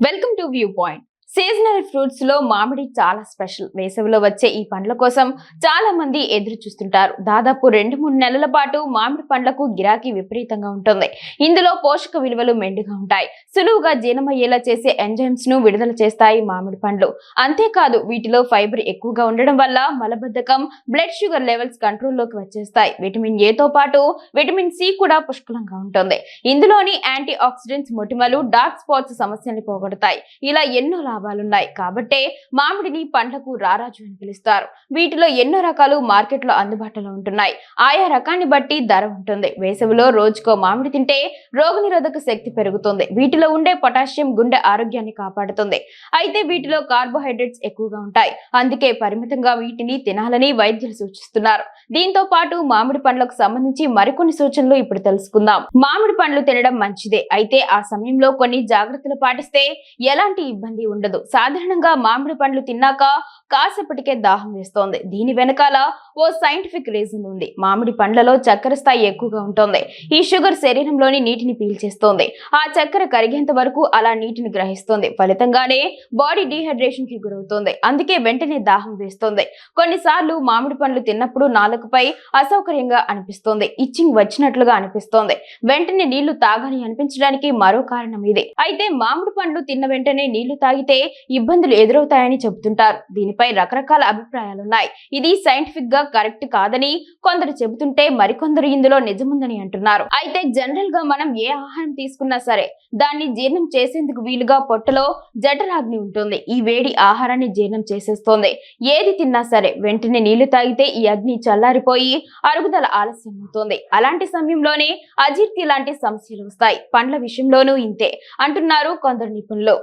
Welcome to view point. Seasonal fruits లో మామిడి చాలా స్పెషల్. వేసవిలో వచ్చే ఈ పండ్ల కోసం చాలా మంది ఎదురు చూస్తుంటారు. దాదాపు 2-3 నెలల పాటు మామిడి పండ్లకు గిరాకీ విపరీతంగా ఉంటుంది. ఇందులో పోషక విలువలు మెండుగా ఉంటాయి. సులువుగా జీర్ణమయ్యేలా చేసే ఎంజైమ్స్ ను విడుదల చేస్తాయి మామిడి పండ్లు. అంతేకాదు వీటిలో ఫైబర్ ఎక్కువగా ఉండడం వల్ల మలబద్ధకం, బ్లడ్ షుగర్ లెవెల్స్ కంట్రోల్లోకి వచ్చేస్తాయి. విటమిన్ ఏ తో పాటు విటమిన్ సి కూడా పుష్కలంగా ఉంటుంది. ఇందులోని యాంటీ ఆక్సిడెంట్స్ మొటిమలు, డార్క్ స్పాట్స్ సమస్యల్ని పోగొడతాయి. ఇలా ఎన్నో లాభాలున్నాయి కాబట్టే మామిడిని పండ్లకు రారాజు అని పిలుస్తారు. వీటిలో ఎన్నో రకాలు మార్కెట్లో అందుబాటులో ఉంటున్నాయి. ఆయా రకాన్ని బట్టి ధర ఉంటుంది. వేసవిలో రోజుకో మామిడి తింటే రోగనిరోధక శక్తి పెరుగుతుంది. వీటిలో ఉండే పొటాషియం గుండె ఆరోగ్యాన్ని కాపాడుతుంది. అయితే వీటిలో కార్బోహైడ్రేట్స్ ఎక్కువగా ఉంటాయి. అందుకే పరిమితంగా వీటిని తినాలని వైద్యులు సూచిస్తున్నారు. దీంతో పాటు మామిడి పండ్లకు సంబంధించి మరికొన్ని సూచనలు ఇప్పుడు తెలుసుకుందాం. మామిడి పండ్లు తినడం మంచిదే. అయితే ఆ సమయంలో కొన్ని జాగ్రత్తలు పాటిస్తే ఎలాంటి ఇబ్బంది ఉండదు. సాధారణంగా మామిడి పండ్లు తిన్నాక కాసేపటికే దాహం వేస్తోంది. దీని వెనకాల ఓ సైంటిఫిక్ రీజన్ ఉంది. మామిడి పండ్లలో చక్కెర స్థాయి ఎక్కువగా ఉంటుంది. ఈ షుగర్ శరీరంలోని నీటిని పీల్చేస్తోంది. ఆ చక్కెర కరిగేంత వరకు అలా నీటిని గ్రహిస్తుంది. ఫలితంగానే బాడీ డీహైడ్రేషన్ కి గురవుతుంది. అందుకే వెంటనే దాహం వేస్తోంది. కొన్నిసార్లు మామిడి పండ్లు తిన్నప్పుడు నాలుకపై అసౌకర్యంగా అనిపిస్తోంది. ఇచ్చింగ్ వచ్చినట్లుగా అనిపిస్తోంది. వెంటనే నీళ్లు తాగాలని అనిపించడానికి మరో కారణం ఇది. అయితే మామిడి పండ్లు తిన్న వెంటనే నీళ్లు తాగితే ఇబ్బందులు ఎదురవుతాయని చెబుతుంటారు. దీనిపై రకరకాల అభిప్రాయాలున్నాయి. ఇది సైంటిఫిక్ గా కరెక్ట్ కాదని కొందరు చెబుతుంటే మరికొందరు ఇందులో నిజముందని అంటున్నారు. అయితే జనరల్ గా మనం ఏ ఆహారం తీసుకున్నా సరే దాన్ని జీర్ణం చేసేందుకు వీలుగా పొట్టలో జఠరాగ్ని ఉంటుంది. ఈ వేడి ఆహారాన్ని జీర్ణం చేసేస్తోంది. ఏది తిన్నా సరే వెంటనే నీళ్లు తాగితే ఈ అగ్ని చల్లారిపోయి అరుగుదల ఆలస్యం అవుతుంది. అలాంటి సమయంలోనే అజీర్తి లాంటి సమస్యలు వస్తాయి. పండ్ల విషయంలోనూ ఇంతే అంటున్నారు కొందరు నిపుణులు.